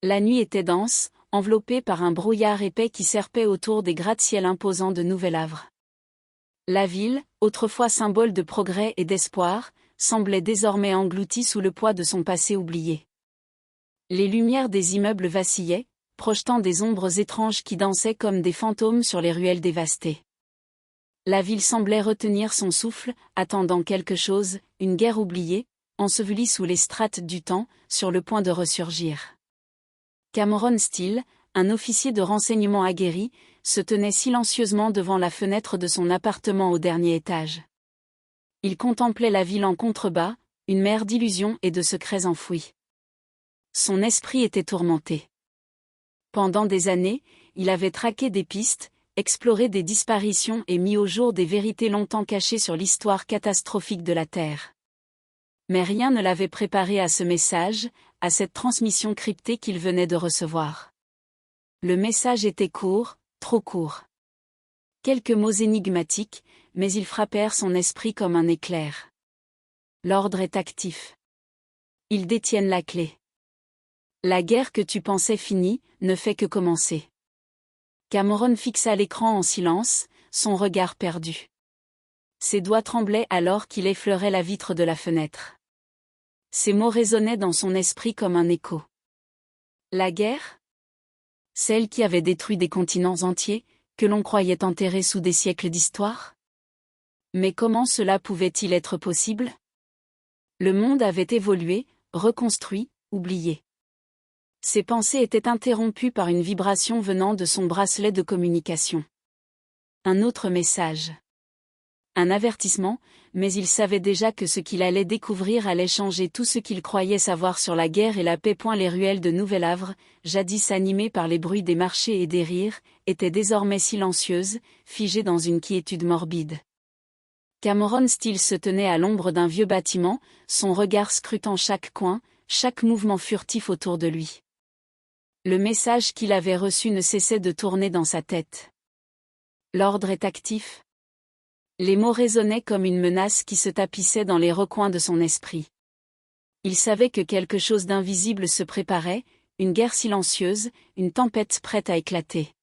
La nuit était dense, enveloppée par un brouillard épais qui serpait autour des gratte-ciels imposants de Nouvel Havre. La ville, autrefois symbole de progrès et d'espoir, semblait désormais engloutie sous le poids de son passé oublié. Les lumières des immeubles vacillaient, projetant des ombres étranges qui dansaient comme des fantômes sur les ruelles dévastées. La ville semblait retenir son souffle, attendant quelque chose, une guerre oubliée, ensevelie sous les strates du temps, sur le point de ressurgir. Cameron Steele, un officier de renseignement aguerri, se tenait silencieusement devant la fenêtre de son appartement au dernier étage. Il contemplait la ville en contrebas, une mer d'illusions et de secrets enfouis. Son esprit était tourmenté. Pendant des années, il avait traqué des pistes, exploré des disparitions et mis au jour des vérités longtemps cachées sur l'histoire catastrophique de la Terre. Mais rien ne l'avait préparé à ce message, à cette transmission cryptée qu'il venait de recevoir. Le message était court, trop court. Quelques mots énigmatiques, mais ils frappèrent son esprit comme un éclair. L'ordre est actif. Ils détiennent la clé. La guerre que tu pensais finie, ne fait que commencer. Cameron fixa l'écran en silence, son regard perdu. Ses doigts tremblaient alors qu'il effleurait la vitre de la fenêtre. Ces mots résonnaient dans son esprit comme un écho. La guerre ? Celle qui avait détruit des continents entiers, que l'on croyait enterrés sous des siècles d'histoire ? Mais comment cela pouvait-il être possible ? Le monde avait évolué, reconstruit, oublié. Ses pensées étaient interrompues par une vibration venant de son bracelet de communication. Un autre message. Un avertissement, mais il savait déjà que ce qu'il allait découvrir allait changer tout ce qu'il croyait savoir sur la guerre et la paix. Les ruelles de Nouvel Havre, jadis animées par les bruits des marchés et des rires, étaient désormais silencieuses, figées dans une quiétude morbide. Cameron Steele se tenait à l'ombre d'un vieux bâtiment, son regard scrutant chaque coin, chaque mouvement furtif autour de lui. Le message qu'il avait reçu ne cessait de tourner dans sa tête. L'ordre est actif. Les mots résonnaient comme une menace qui se tapissait dans les recoins de son esprit. Il savait que quelque chose d'invisible se préparait, une guerre silencieuse, une tempête prête à éclater.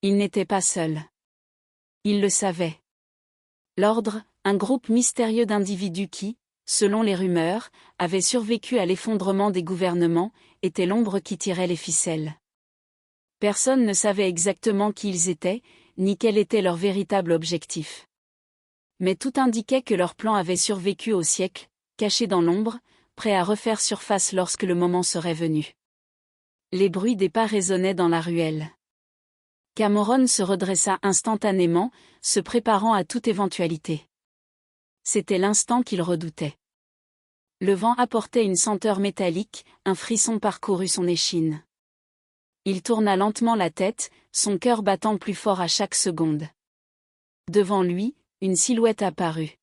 Il n'était pas seul. Il le savait. L'ordre, un groupe mystérieux d'individus qui, selon les rumeurs, avaient survécu à l'effondrement des gouvernements, était l'ombre qui tirait les ficelles. Personne ne savait exactement qui ils étaient, ni quel était leur véritable objectif. Mais tout indiquait que leur plan avait survécu au siècle, caché dans l'ombre, prêt à refaire surface lorsque le moment serait venu. Les bruits des pas résonnaient dans la ruelle. Cameron se redressa instantanément, se préparant à toute éventualité. C'était l'instant qu'il redoutait. Le vent apportait une senteur métallique, un frisson parcourut son échine. Il tourna lentement la tête, son cœur battant plus fort à chaque seconde. Devant lui, une silhouette apparut.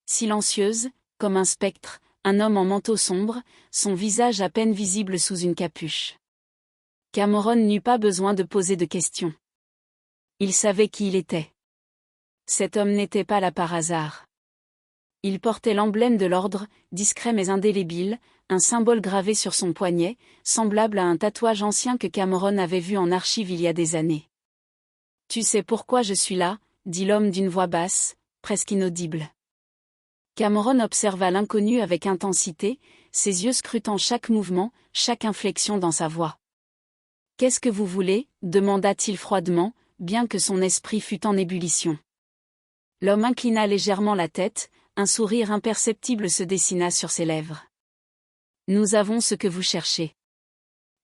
Silencieuse, comme un spectre, un homme en manteau sombre, son visage à peine visible sous une capuche. Cameron n'eut pas besoin de poser de questions. Il savait qui il était. Cet homme n'était pas là par hasard. Il portait l'emblème de l'ordre, discret mais indélébile, un symbole gravé sur son poignet, semblable à un tatouage ancien que Cameron avait vu en archive il y a des années. « Tu sais pourquoi je suis là ?» dit l'homme d'une voix basse, presque inaudible. Cameron observa l'inconnu avec intensité, ses yeux scrutant chaque mouvement, chaque inflexion dans sa voix. « Qu'est-ce que vous voulez ?» demanda-t-il froidement, bien que son esprit fût en ébullition. L'homme inclina légèrement la tête, un sourire imperceptible se dessina sur ses lèvres. « Nous avons ce que vous cherchez.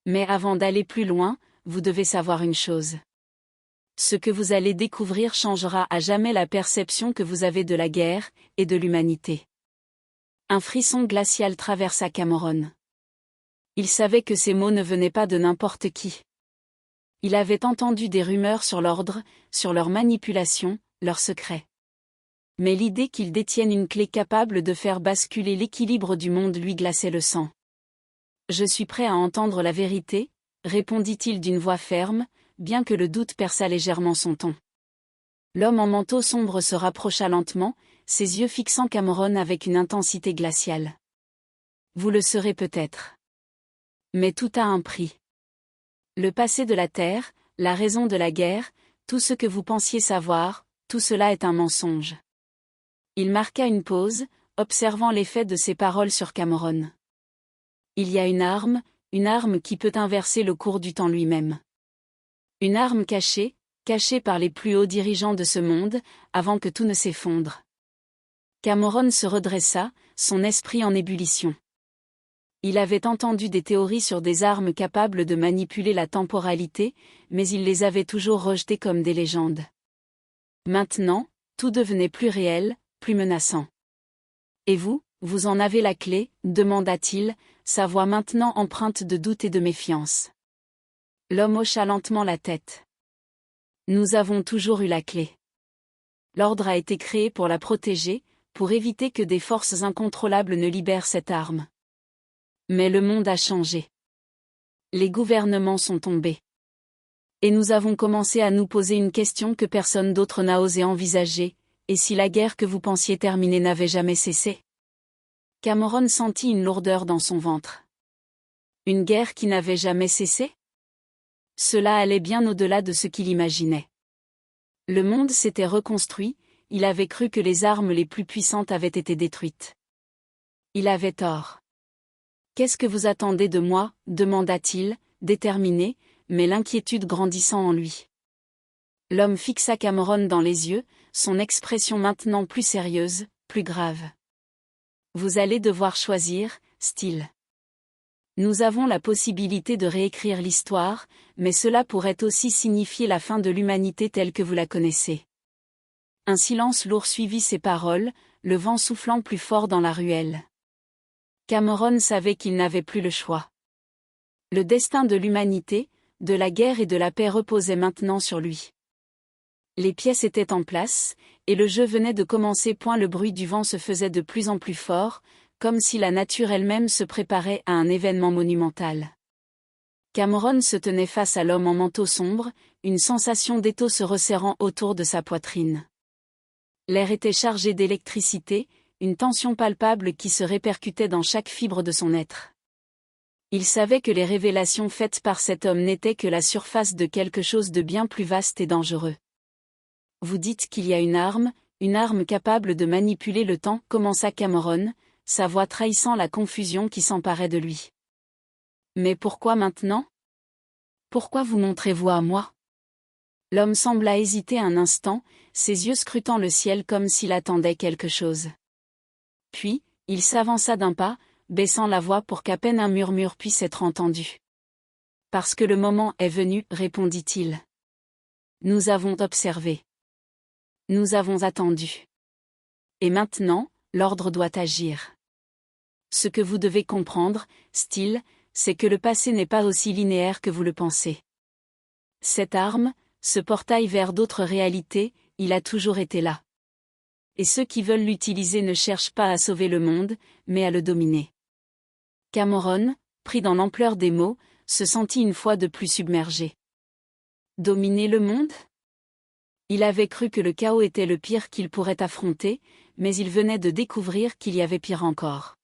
Mais avant d'aller plus loin, vous devez savoir une chose. Ce que vous allez découvrir changera à jamais la perception que vous avez de la guerre, et de l'humanité. » Un frisson glacial traversa Cameron. Il savait que ces mots ne venaient pas de n'importe qui. Il avait entendu des rumeurs sur l'ordre, sur leur manipulation, leurs secrets. Mais l'idée qu'il détienne une clé capable de faire basculer l'équilibre du monde lui glaçait le sang. « Je suis prêt à entendre la vérité, » répondit-il d'une voix ferme, bien que le doute perçât légèrement son ton. L'homme en manteau sombre se rapprocha lentement, ses yeux fixant Cameron avec une intensité glaciale. « Vous le serez peut-être. Mais tout a un prix. Le passé de la Terre, la raison de la guerre, tout ce que vous pensiez savoir, tout cela est un mensonge. Il marqua une pause, observant l'effet de ses paroles sur Cameron. Il y a une arme qui peut inverser le cours du temps lui-même. Une arme cachée par les plus hauts dirigeants de ce monde, avant que tout ne s'effondre. Cameron se redressa, son esprit en ébullition. Il avait entendu des théories sur des armes capables de manipuler la temporalité, mais il les avait toujours rejetées comme des légendes. Maintenant, tout devenait plus réel, plus menaçant. « Et vous en avez la clé ?» demanda-t-il, sa voix maintenant empreinte de doute et de méfiance. L'homme hocha lentement la tête. « Nous avons toujours eu la clé. L'ordre a été créé pour la protéger, pour éviter que des forces incontrôlables ne libèrent cette arme. Mais le monde a changé. Les gouvernements sont tombés. Et nous avons commencé à nous poser une question que personne d'autre n'a osé envisager, et si la guerre que vous pensiez terminée n'avait jamais cessé ? Cameron sentit une lourdeur dans son ventre. Une guerre qui n'avait jamais cessé ? Cela allait bien au-delà de ce qu'il imaginait. Le monde s'était reconstruit, il avait cru que les armes les plus puissantes avaient été détruites. Il avait tort. « Qu'est-ce que vous attendez de moi ?» demanda-t-il, déterminé, mais l'inquiétude grandissant en lui. L'homme fixa Cameron dans les yeux, son expression maintenant plus sérieuse, plus grave. « Vous allez devoir choisir, Steele. Nous avons la possibilité de réécrire l'histoire, mais cela pourrait aussi signifier la fin de l'humanité telle que vous la connaissez. » Un silence lourd suivit ces paroles, le vent soufflant plus fort dans la ruelle. Cameron savait qu'il n'avait plus le choix. Le destin de l'humanité, de la guerre et de la paix reposait maintenant sur lui. Les pièces étaient en place, et le jeu venait de commencer. Le bruit du vent se faisait de plus en plus fort, comme si la nature elle-même se préparait à un événement monumental. Cameron se tenait face à l'homme en manteau sombre, une sensation d'étau se resserrant autour de sa poitrine. L'air était chargé d'électricité, une tension palpable qui se répercutait dans chaque fibre de son être. Il savait que les révélations faites par cet homme n'étaient que la surface de quelque chose de bien plus vaste et dangereux. « Vous dites qu'il y a une arme capable de manipuler le temps » commença Cameron, sa voix trahissant la confusion qui s'emparait de lui. « Mais pourquoi maintenant ? Pourquoi vous montrez-vous à moi ?» L'homme sembla hésiter un instant, ses yeux scrutant le ciel comme s'il attendait quelque chose. Puis, il s'avança d'un pas, baissant la voix pour qu'à peine un murmure puisse être entendu. « Parce que le moment est venu, » répondit-il. « Nous avons observé. Nous avons attendu. Et maintenant, l'ordre doit agir. Ce que vous devez comprendre, Steele, c'est que le passé n'est pas aussi linéaire que vous le pensez. Cette arme, ce portail vers d'autres réalités, il a toujours été là. Et ceux qui veulent l'utiliser ne cherchent pas à sauver le monde, mais à le dominer. » Cameron, pris dans l'ampleur des mots, se sentit une fois de plus submergé. Dominer le monde ? Il avait cru que le chaos était le pire qu'il pourrait affronter, mais il venait de découvrir qu'il y avait pire encore.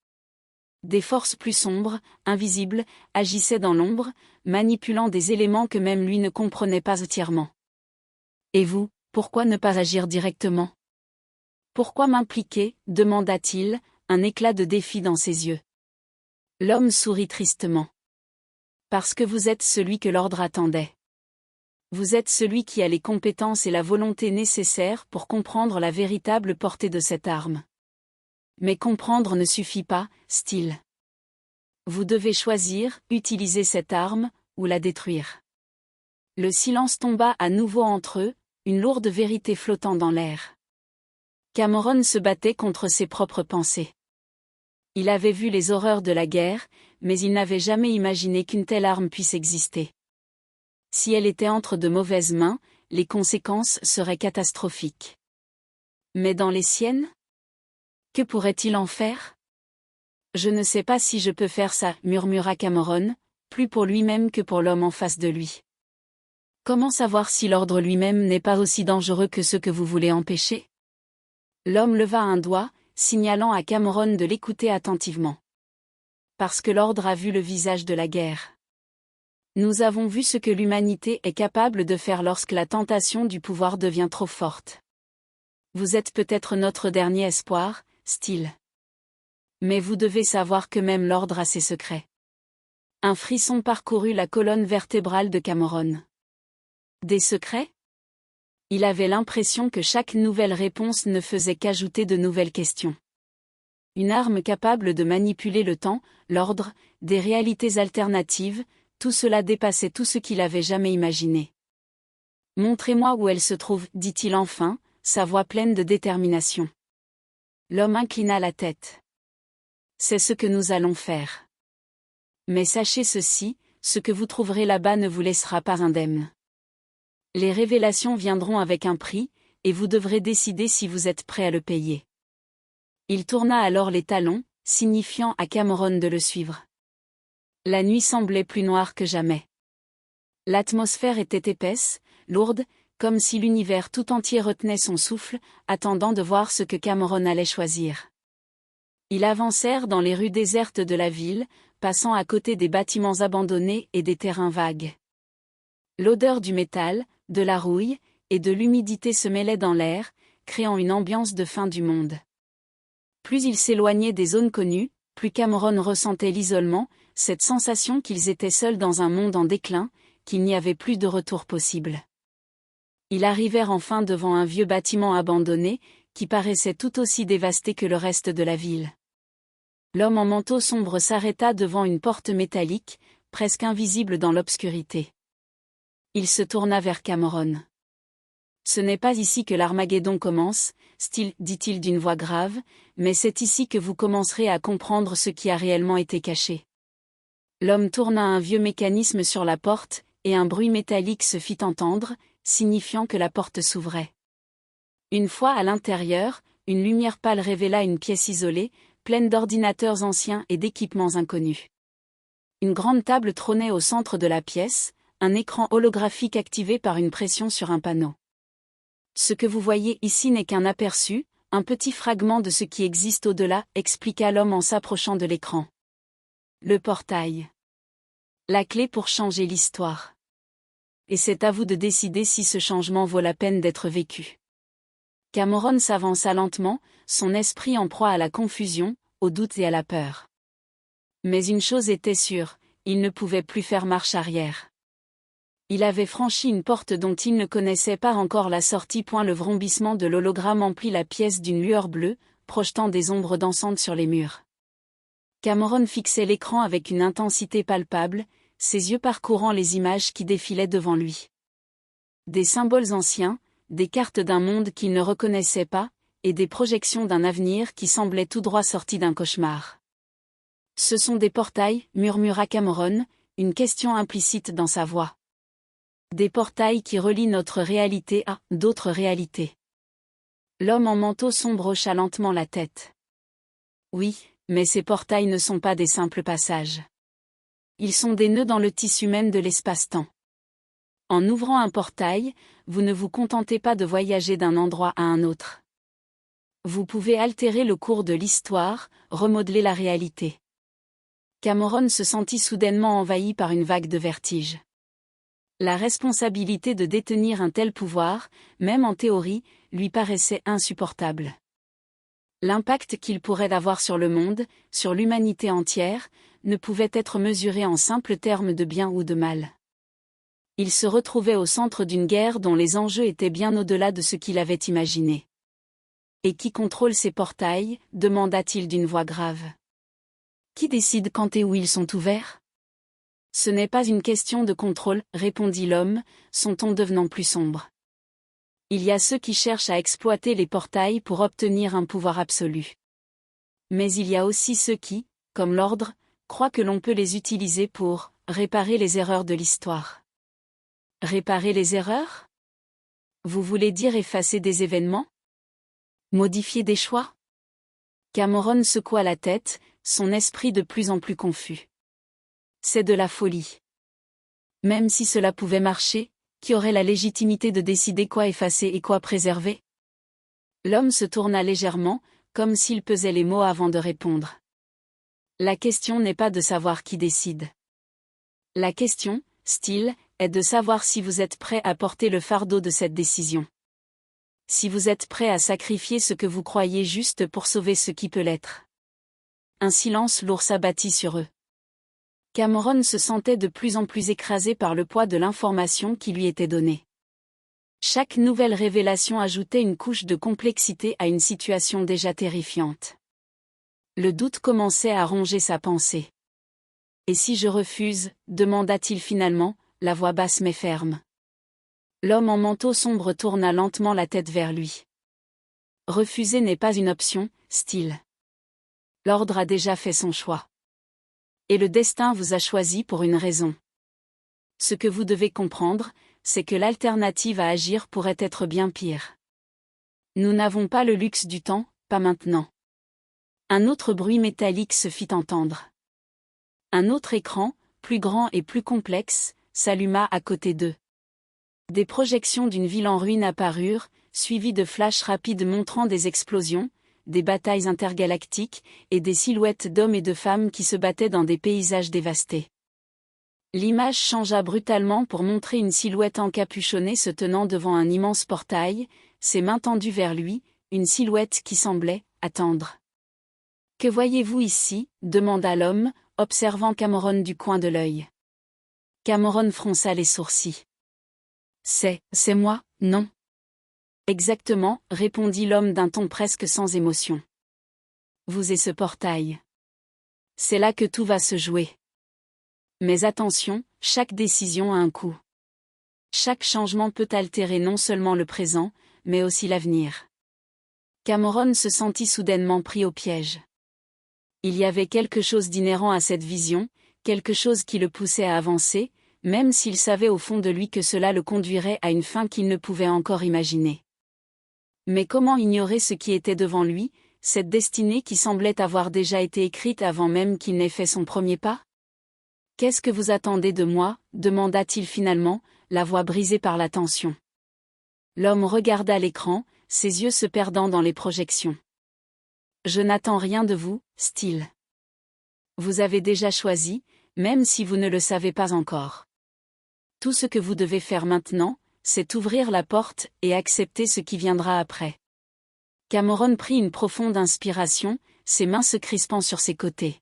Des forces plus sombres, invisibles, agissaient dans l'ombre, manipulant des éléments que même lui ne comprenait pas entièrement. « Et vous, pourquoi ne pas agir directement ? Pourquoi m'impliquer ? demanda-t-il, un éclat de défi dans ses yeux. L'homme sourit tristement. « Parce que vous êtes celui que l'ordre attendait. Vous êtes celui qui a les compétences et la volonté nécessaires pour comprendre la véritable portée de cette arme. Mais comprendre ne suffit pas, Steele. Vous devez choisir, utiliser cette arme, ou la détruire. » Le silence tomba à nouveau entre eux, une lourde vérité flottant dans l'air. Cameron se battait contre ses propres pensées. Il avait vu les horreurs de la guerre, mais il n'avait jamais imaginé qu'une telle arme puisse exister. Si elle était entre de mauvaises mains, les conséquences seraient catastrophiques. Mais dans les siennes ? Que pourrait-il en faire ? Je ne sais pas si je peux faire ça, murmura Cameron, plus pour lui-même que pour l'homme en face de lui. Comment savoir si l'ordre lui-même n'est pas aussi dangereux que ceux que vous voulez empêcher ? L'homme leva un doigt, signalant à Cameron de l'écouter attentivement. Parce que l'ordre a vu le visage de la guerre. Nous avons vu ce que l'humanité est capable de faire lorsque la tentation du pouvoir devient trop forte. Vous êtes peut-être notre dernier espoir, Steele. Mais vous devez savoir que même l'ordre a ses secrets. Un frisson parcourut la colonne vertébrale de Cameron. Des secrets ? Il avait l'impression que chaque nouvelle réponse ne faisait qu'ajouter de nouvelles questions. Une arme capable de manipuler le temps, l'ordre, des réalités alternatives, tout cela dépassait tout ce qu'il avait jamais imaginé. « Montrez-moi où elle se trouve, dit-il enfin, sa voix pleine de détermination. L'homme inclina la tête. C'est ce que nous allons faire. Mais sachez ceci, ce que vous trouverez là-bas ne vous laissera pas indemne. Les révélations viendront avec un prix, et vous devrez décider si vous êtes prêt à le payer. Il tourna alors les talons, signifiant à Cameron de le suivre. La nuit semblait plus noire que jamais. L'atmosphère était épaisse, lourde, comme si l'univers tout entier retenait son souffle, attendant de voir ce que Cameron allait choisir. Ils avancèrent dans les rues désertes de la ville, passant à côté des bâtiments abandonnés et des terrains vagues. L'odeur du métal, de la rouille, et de l'humidité se mêlait dans l'air, créant une ambiance de fin du monde. Plus ils s'éloignaient des zones connues, plus Cameron ressentait l'isolement, cette sensation qu'ils étaient seuls dans un monde en déclin, qu'il n'y avait plus de retour possible. Ils arrivèrent enfin devant un vieux bâtiment abandonné, qui paraissait tout aussi dévasté que le reste de la ville. L'homme en manteau sombre s'arrêta devant une porte métallique, presque invisible dans l'obscurité. Il se tourna vers Cameron. « Ce n'est pas ici que l'Armageddon commence, Steele, dit-il d'une voix grave, mais c'est ici que vous commencerez à comprendre ce qui a réellement été caché. » L'homme tourna un vieux mécanisme sur la porte, et un bruit métallique se fit entendre, signifiant que la porte s'ouvrait. Une fois à l'intérieur, une lumière pâle révéla une pièce isolée, pleine d'ordinateurs anciens et d'équipements inconnus. Une grande table trônait au centre de la pièce, un écran holographique activé par une pression sur un panneau. Ce que vous voyez ici n'est qu'un aperçu, un petit fragment de ce qui existe au-delà, expliqua l'homme en s'approchant de l'écran. Le portail. La clé pour changer l'histoire. Et c'est à vous de décider si ce changement vaut la peine d'être vécu. Cameron s'avança lentement, son esprit en proie à la confusion, au doute et à la peur. Mais une chose était sûre, il ne pouvait plus faire marche arrière. Il avait franchi une porte dont il ne connaissait pas encore la sortie. Le vrombissement de l'hologramme emplit la pièce d'une lueur bleue, projetant des ombres dansantes sur les murs. Cameron fixait l'écran avec une intensité palpable, ses yeux parcourant les images qui défilaient devant lui. Des symboles anciens, des cartes d'un monde qu'il ne reconnaissait pas, et des projections d'un avenir qui semblait tout droit sorti d'un cauchemar. « Ce sont des portails, murmura Cameron, une question implicite dans sa voix. Des portails qui relient notre réalité à d'autres réalités. » L'homme en manteau sombre hocha lentement la tête. « Oui, mais ces portails ne sont pas des simples passages. Ils sont des nœuds dans le tissu même de l'espace-temps. En ouvrant un portail, vous ne vous contentez pas de voyager d'un endroit à un autre. Vous pouvez altérer le cours de l'histoire, remodeler la réalité. » Cameron se sentit soudainement envahi par une vague de vertige. La responsabilité de détenir un tel pouvoir, même en théorie, lui paraissait insupportable. L'impact qu'il pourrait avoir sur le monde, sur l'humanité entière, ne pouvait être mesuré en simples termes de bien ou de mal. Il se retrouvait au centre d'une guerre dont les enjeux étaient bien au-delà de ce qu'il avait imaginé. « Et qui contrôle ces portails ?» demanda-t-il d'une voix grave. « Qui décide quand et où ils sont ouverts ?» « Ce n'est pas une question de contrôle, » répondit l'homme, son ton devenant plus sombre. « Il y a ceux qui cherchent à exploiter les portails pour obtenir un pouvoir absolu. Mais il y a aussi ceux qui, comme l'ordre, croient que l'on peut les utiliser pour réparer les erreurs de l'histoire. » Réparer les erreurs ? Vous voulez dire effacer des événements ? Modifier des choix ? Cameron secoua la tête, son esprit de plus en plus confus. C'est de la folie. Même si cela pouvait marcher, qui aurait la légitimité de décider quoi effacer et quoi préserver ? L'homme se tourna légèrement, comme s'il pesait les mots avant de répondre. La question n'est pas de savoir qui décide. La question, Steele, est de savoir si vous êtes prêt à porter le fardeau de cette décision. Si vous êtes prêt à sacrifier ce que vous croyez juste pour sauver ce qui peut l'être. Un silence lourd s'abattit sur eux. Cameron se sentait de plus en plus écrasé par le poids de l'information qui lui était donnée. Chaque nouvelle révélation ajoutait une couche de complexité à une situation déjà terrifiante. Le doute commençait à ronger sa pensée. « Et si je refuse ?» demanda-t-il finalement, la voix basse mais ferme. L'homme en manteau sombre tourna lentement la tête vers lui. « Refuser n'est pas une option, Steele. L'ordre a déjà fait son choix. Et le destin vous a choisi pour une raison. Ce que vous devez comprendre, c'est que l'alternative à agir pourrait être bien pire. Nous n'avons pas le luxe du temps, pas maintenant. » Un autre bruit métallique se fit entendre. Un autre écran, plus grand et plus complexe, s'alluma à côté d'eux. Des projections d'une ville en ruine apparurent, suivies de flashs rapides montrant des explosions, des batailles intergalactiques, et des silhouettes d'hommes et de femmes qui se battaient dans des paysages dévastés. L'image changea brutalement pour montrer une silhouette encapuchonnée se tenant devant un immense portail, ses mains tendues vers lui, une silhouette qui semblait attendre. « Que voyez-vous ici ?» demanda l'homme, observant Cameron du coin de l'œil. Cameron fronça les sourcils. « C'est moi, non ?» Exactement, répondit l'homme d'un ton presque sans émotion. Vous et ce portail. C'est là que tout va se jouer. Mais attention, chaque décision a un coût. Chaque changement peut altérer non seulement le présent, mais aussi l'avenir. Cameron se sentit soudainement pris au piège. Il y avait quelque chose d'inhérent à cette vision, quelque chose qui le poussait à avancer, même s'il savait au fond de lui que cela le conduirait à une fin qu'il ne pouvait encore imaginer. Mais comment ignorer ce qui était devant lui, cette destinée qui semblait avoir déjà été écrite avant même qu'il n'ait fait son premier pas ? « Qu'est-ce que vous attendez de moi ?» demanda-t-il finalement, la voix brisée par la tension. L'homme regarda l'écran, ses yeux se perdant dans les projections. « Je n'attends rien de vous, Steele. Vous avez déjà choisi, même si vous ne le savez pas encore. Tout ce que vous devez faire maintenant, c'est ouvrir la porte et accepter ce qui viendra après. » Cameron prit une profonde inspiration, ses mains se crispant sur ses côtés.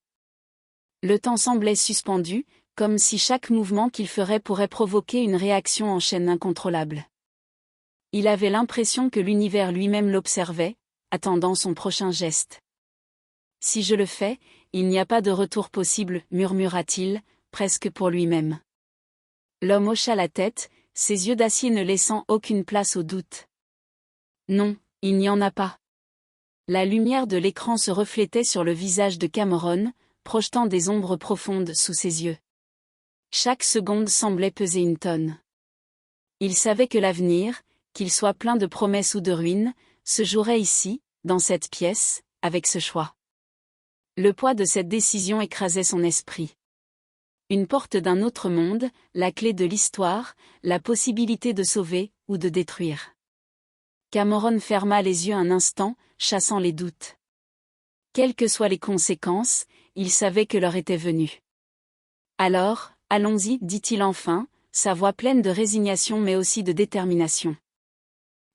Le temps semblait suspendu, comme si chaque mouvement qu'il ferait pourrait provoquer une réaction en chaîne incontrôlable. Il avait l'impression que l'univers lui-même l'observait, attendant son prochain geste. « Si je le fais, il n'y a pas de retour possible, murmura-t-il, presque pour lui-même. L'homme hocha la tête, ses yeux d'acier ne laissant aucune place au doute. Non, il n'y en a pas. La lumière de l'écran se reflétait sur le visage de Cameron, projetant des ombres profondes sous ses yeux. Chaque seconde semblait peser une tonne. Il savait que l'avenir, qu'il soit plein de promesses ou de ruines, se jouerait ici, dans cette pièce, avec ce choix. Le poids de cette décision écrasait son esprit. Une porte d'un autre monde, la clé de l'histoire, la possibilité de sauver, ou de détruire. Cameron ferma les yeux un instant, chassant les doutes. Quelles que soient les conséquences, il savait que l'heure était venue. Alors, allons-y, dit-il enfin, sa voix pleine de résignation mais aussi de détermination.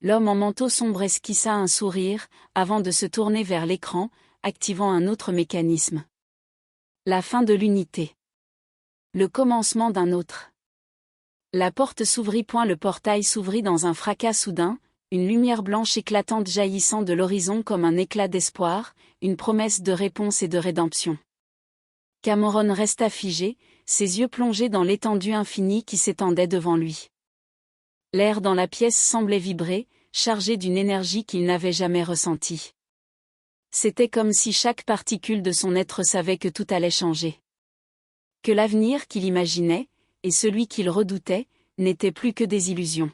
L'homme en manteau sombre esquissa un sourire, avant de se tourner vers l'écran, activant un autre mécanisme. La fin de l'unité. Le commencement d'un autre. La porte s'ouvrit. Le portail s'ouvrit dans un fracas soudain, une lumière blanche éclatante jaillissant de l'horizon comme un éclat d'espoir, une promesse de réponse et de rédemption. Cameron resta figé, ses yeux plongés dans l'étendue infinie qui s'étendait devant lui. L'air dans la pièce semblait vibrer, chargé d'une énergie qu'il n'avait jamais ressentie. C'était comme si chaque particule de son être savait que tout allait changer. Que l'avenir qu'il imaginait, et celui qu'il redoutait, n'étaient plus que des illusions.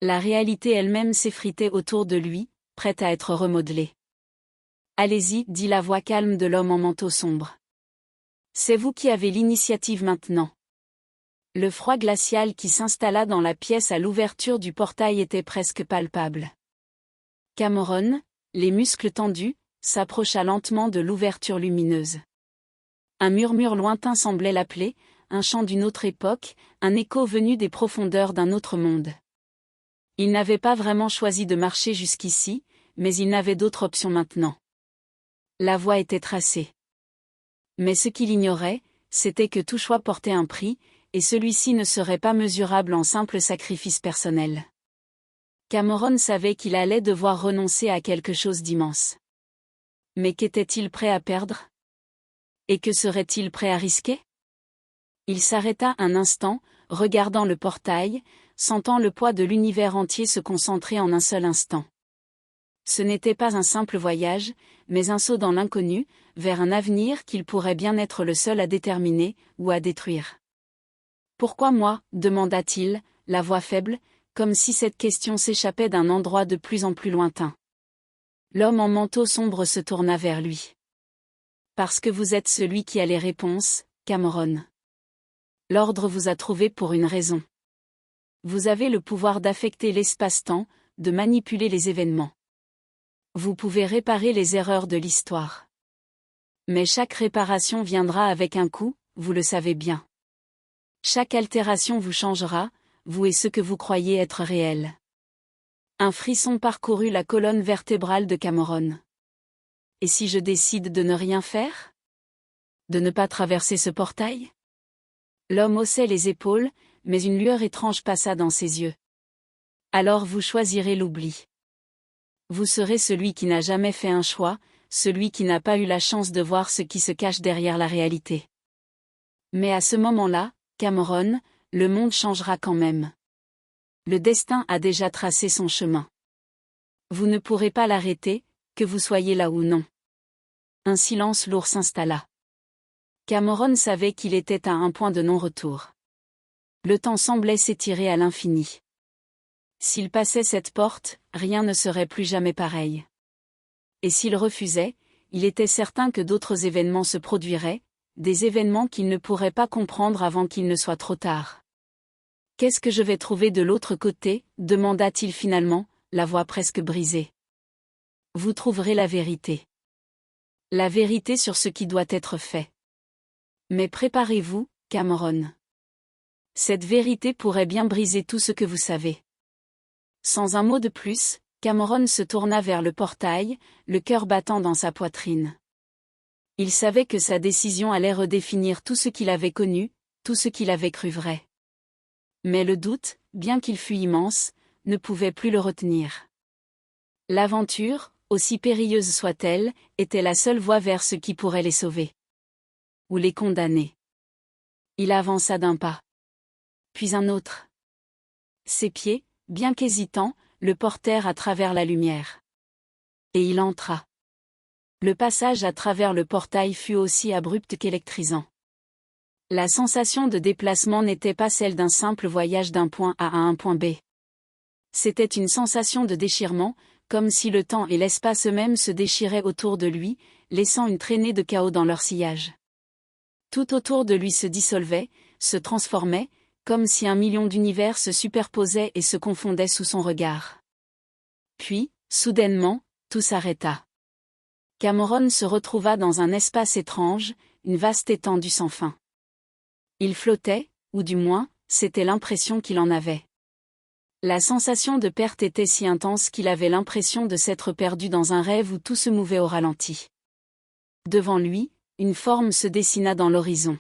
La réalité elle-même s'effritait autour de lui, prête à être remodelée. « Allez-y, » dit la voix calme de l'homme en manteau sombre. « C'est vous qui avez l'initiative maintenant. » Le froid glacial qui s'installa dans la pièce à l'ouverture du portail était presque palpable. Cameron, les muscles tendus, s'approcha lentement de l'ouverture lumineuse. Un murmure lointain semblait l'appeler, un chant d'une autre époque, un écho venu des profondeurs d'un autre monde. Il n'avait pas vraiment choisi de marcher jusqu'ici, mais il n'avait d'autre option maintenant. La voie était tracée. Mais ce qu'il ignorait, c'était que tout choix portait un prix, et celui-ci ne serait pas mesurable en simple sacrifice personnel. Cameron savait qu'il allait devoir renoncer à quelque chose d'immense. Mais qu'était-il prêt à perdre? Et que serait-il prêt à risquer? Il s'arrêta un instant, regardant le portail, sentant le poids de l'univers entier se concentrer en un seul instant. Ce n'était pas un simple voyage, mais un saut dans l'inconnu, vers un avenir qu'il pourrait bien être le seul à déterminer, ou à détruire. « Pourquoi moi » demanda-t-il, la voix faible, comme si cette question s'échappait d'un endroit de plus en plus lointain. L'homme en manteau sombre se tourna vers lui. « Parce que vous êtes celui qui a les réponses, Cameron. L'ordre vous a trouvé pour une raison. Vous avez le pouvoir d'affecter l'espace-temps, de manipuler les événements. Vous pouvez réparer les erreurs de l'histoire. Mais chaque réparation viendra avec un coût, vous le savez bien. Chaque altération vous changera, vous et ce que vous croyez être réel. » Un frisson parcourut la colonne vertébrale de Cameron. « Et si je décide de ne rien faire? De ne pas traverser ce portail ?» L'homme haussait les épaules, mais une lueur étrange passa dans ses yeux. « Alors vous choisirez l'oubli. Vous serez celui qui n'a jamais fait un choix, celui qui n'a pas eu la chance de voir ce qui se cache derrière la réalité. Mais à ce moment-là, Cameron, le monde changera quand même. Le destin a déjà tracé son chemin. Vous ne pourrez pas l'arrêter, que vous soyez là ou non. » Un silence lourd s'installa. Cameron savait qu'il était à un point de non-retour. Le temps semblait s'étirer à l'infini. S'il passait cette porte, rien ne serait plus jamais pareil. Et s'il refusait, il était certain que d'autres événements se produiraient, des événements qu'il ne pourrait pas comprendre avant qu'il ne soit trop tard. « Qu'est-ce que je vais trouver de l'autre côté » demanda-t-il finalement, la voix presque brisée. « Vous trouverez la vérité. La vérité sur ce qui doit être fait. Mais préparez-vous, Cameron. Cette vérité pourrait bien briser tout ce que vous savez. » Sans un mot de plus, Cameron se tourna vers le portail, le cœur battant dans sa poitrine. Il savait que sa décision allait redéfinir tout ce qu'il avait connu, tout ce qu'il avait cru vrai. Mais le doute, bien qu'il fût immense, ne pouvait plus le retenir. L'aventure, aussi périlleuse soit-elle, était la seule voie vers ce qui pourrait les sauver. Ou les condamner. Il avança d'un pas. Puis un autre. Ses pieds, bien qu'hésitants, le portèrent à travers la lumière. Et il entra. Le passage à travers le portail fut aussi abrupt qu'électrisant. La sensation de déplacement n'était pas celle d'un simple voyage d'un point A à un point B. C'était une sensation de déchirement, comme si le temps et l'espace eux-mêmes se déchiraient autour de lui, laissant une traînée de chaos dans leur sillage. Tout autour de lui se dissolvait, se transformait, comme si 1 million d'univers se superposaient et se confondaient sous son regard. Puis, soudainement, tout s'arrêta. Cameron se retrouva dans un espace étrange, une vaste étendue sans fin. Il flottait, ou du moins, c'était l'impression qu'il en avait. La sensation de perte était si intense qu'il avait l'impression de s'être perdu dans un rêve où tout se mouvait au ralenti. Devant lui, une forme se dessina dans l'horizon.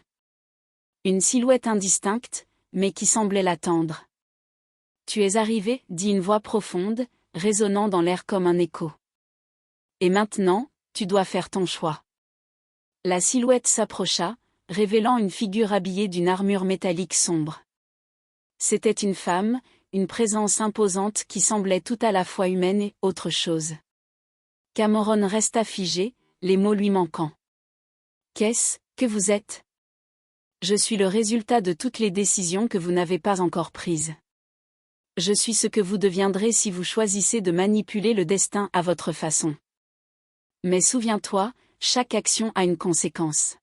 Une silhouette indistincte, mais qui semblait l'attendre. « Tu es arrivé » dit une voix profonde, résonnant dans l'air comme un écho. « Et maintenant, tu dois faire ton choix. » La silhouette s'approcha, révélant une figure habillée d'une armure métallique sombre. C'était une femme, une présence imposante qui semblait tout à la fois humaine et autre chose. Cameron resta figé, les mots lui manquant. « Qu'est-ce que vous êtes ? » « Je suis le résultat de toutes les décisions que vous n'avez pas encore prises. Je suis ce que vous deviendrez si vous choisissez de manipuler le destin à votre façon. Mais souviens-toi, chaque action a une conséquence.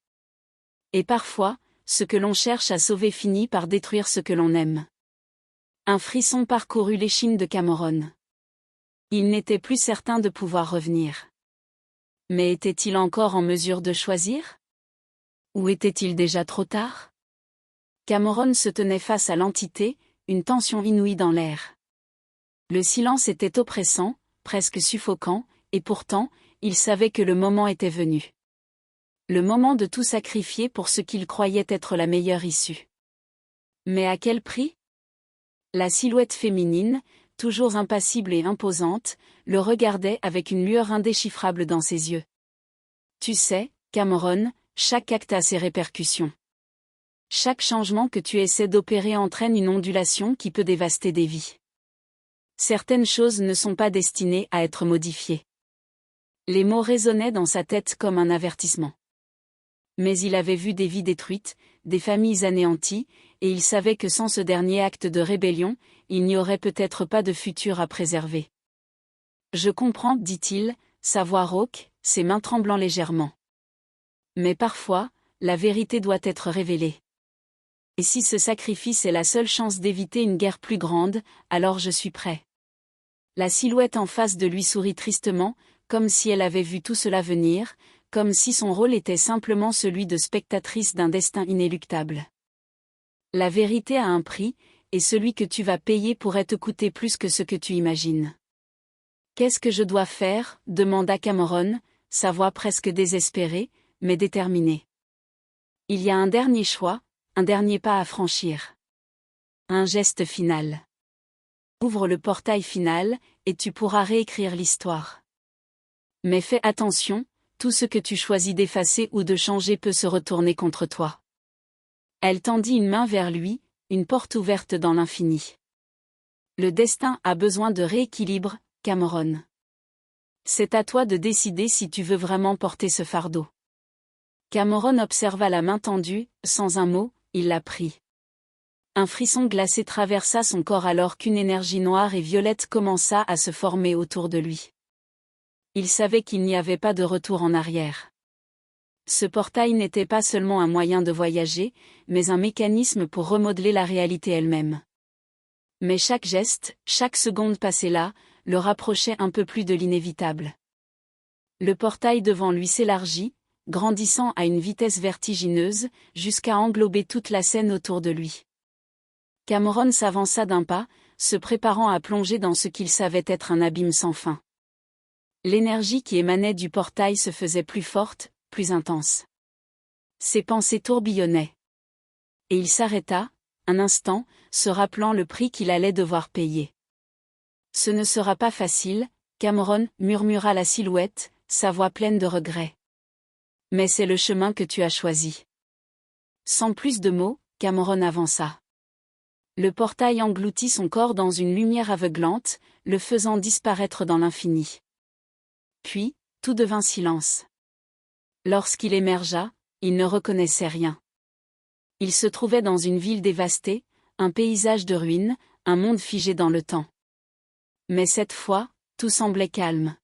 Et parfois, ce que l'on cherche à sauver finit par détruire ce que l'on aime. » Un frisson parcourut l'échine de Cameron. Il n'était plus certain de pouvoir revenir. Mais était-il encore en mesure de choisir ? Ou était-il déjà trop tard? Cameron se tenait face à l'entité, une tension inouïe dans l'air. Le silence était oppressant, presque suffocant, et pourtant, il savait que le moment était venu. Le moment de tout sacrifier pour ce qu'il croyait être la meilleure issue. Mais à quel prix? La silhouette féminine, toujours impassible et imposante, le regardait avec une lueur indéchiffrable dans ses yeux. Tu sais, Cameron, chaque acte a ses répercussions. Chaque changement que tu essaies d'opérer entraîne une ondulation qui peut dévaster des vies. Certaines choses ne sont pas destinées à être modifiées. Les mots résonnaient dans sa tête comme un avertissement. Mais il avait vu des vies détruites, des familles anéanties, et il savait que sans ce dernier acte de rébellion, il n'y aurait peut-être pas de futur à préserver. Je comprends, dit-il, sa voix rauque, ses mains tremblant légèrement. Mais parfois, la vérité doit être révélée. Et si ce sacrifice est la seule chance d'éviter une guerre plus grande, alors je suis prêt. La silhouette en face de lui sourit tristement, comme si elle avait vu tout cela venir, comme si son rôle était simplement celui de spectatrice d'un destin inéluctable. La vérité a un prix, et celui que tu vas payer pourrait te coûter plus que ce que tu imagines. Qu'est-ce que je dois faire? Demanda Cameron, sa voix presque désespérée, mais déterminée. Il y a un dernier choix, un dernier pas à franchir. Un geste final. Ouvre le portail final, et tu pourras réécrire l'histoire. Mais fais attention, tout ce que tu choisis d'effacer ou de changer peut se retourner contre toi. Elle tendit une main vers lui, une porte ouverte dans l'infini. Le destin a besoin de rééquilibre, Cameron. C'est à toi de décider si tu veux vraiment porter ce fardeau. Cameron observa la main tendue, sans un mot, il la prit. Un frisson glacé traversa son corps alors qu'une énergie noire et violette commença à se former autour de lui. Il savait qu'il n'y avait pas de retour en arrière. Ce portail n'était pas seulement un moyen de voyager, mais un mécanisme pour remodeler la réalité elle-même. Mais chaque geste, chaque seconde passée là, le rapprochait un peu plus de l'inévitable. Le portail devant lui s'élargit, grandissant à une vitesse vertigineuse, jusqu'à englober toute la scène autour de lui. Cameron s'avança d'un pas, se préparant à plonger dans ce qu'il savait être un abîme sans fin. L'énergie qui émanait du portail se faisait plus forte, plus intense. Ses pensées tourbillonnaient. Et il s'arrêta, un instant, se rappelant le prix qu'il allait devoir payer. Ce ne sera pas facile, Cameron, murmura la silhouette, sa voix pleine de regret. Mais c'est le chemin que tu as choisi. Sans plus de mots, Cameron avança. Le portail engloutit son corps dans une lumière aveuglante, le faisant disparaître dans l'infini. Puis, tout devint silence. Lorsqu'il émergea, il ne reconnaissait rien. Il se trouvait dans une ville dévastée, un paysage de ruines, un monde figé dans le temps. Mais cette fois, tout semblait calme.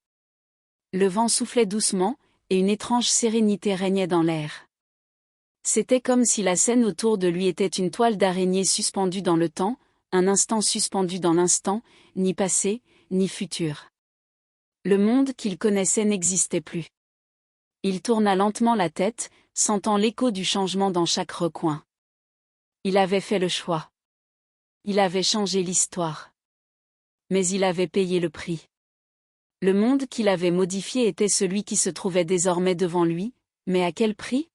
Le vent soufflait doucement, et une étrange sérénité régnait dans l'air. C'était comme si la scène autour de lui était une toile d'araignée suspendue dans le temps, un instant suspendu dans l'instant, ni passé, ni futur. Le monde qu'il connaissait n'existait plus. Il tourna lentement la tête, sentant l'écho du changement dans chaque recoin. Il avait fait le choix. Il avait changé l'histoire. Mais il avait payé le prix. Le monde qu'il avait modifié était celui qui se trouvait désormais devant lui, mais à quel prix?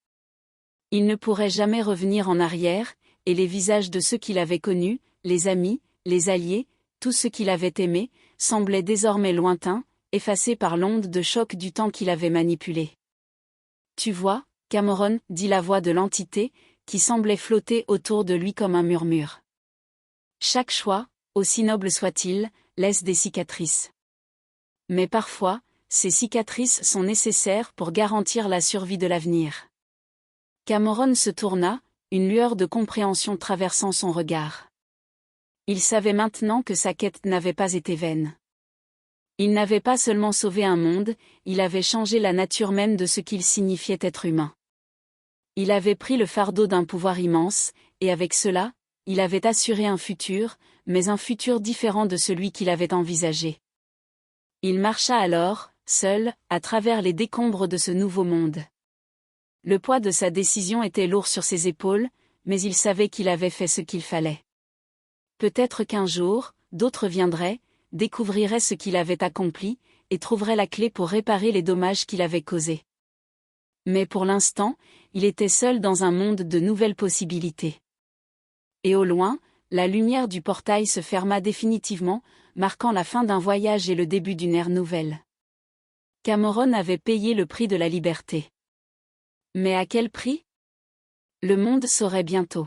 Il ne pourrait jamais revenir en arrière, et les visages de ceux qu'il avait connus, les amis, les alliés, tout ce qu'il avait aimé, semblaient désormais lointains, effacés par l'onde de choc du temps qu'il avait manipulé. Tu vois, Cameron, dit la voix de l'entité, qui semblait flotter autour de lui comme un murmure. Chaque choix, aussi noble soit-il, laisse des cicatrices. Mais parfois, ces cicatrices sont nécessaires pour garantir la survie de l'avenir. Cameron se tourna, une lueur de compréhension traversant son regard. Il savait maintenant que sa quête n'avait pas été vaine. Il n'avait pas seulement sauvé un monde, il avait changé la nature même de ce qu'il signifiait être humain. Il avait pris le fardeau d'un pouvoir immense, et avec cela, il avait assuré un futur, mais un futur différent de celui qu'il avait envisagé. Il marcha alors, seul, à travers les décombres de ce nouveau monde. Le poids de sa décision était lourd sur ses épaules, mais il savait qu'il avait fait ce qu'il fallait. Peut-être qu'un jour, d'autres viendraient, découvriraient ce qu'il avait accompli, et trouveraient la clé pour réparer les dommages qu'il avait causés. Mais pour l'instant, il était seul dans un monde de nouvelles possibilités. Et au loin, la lumière du portail se ferma définitivement, marquant la fin d'un voyage et le début d'une ère nouvelle. Cameron avait payé le prix de la liberté. Mais à quel prix? Le monde saurait bientôt.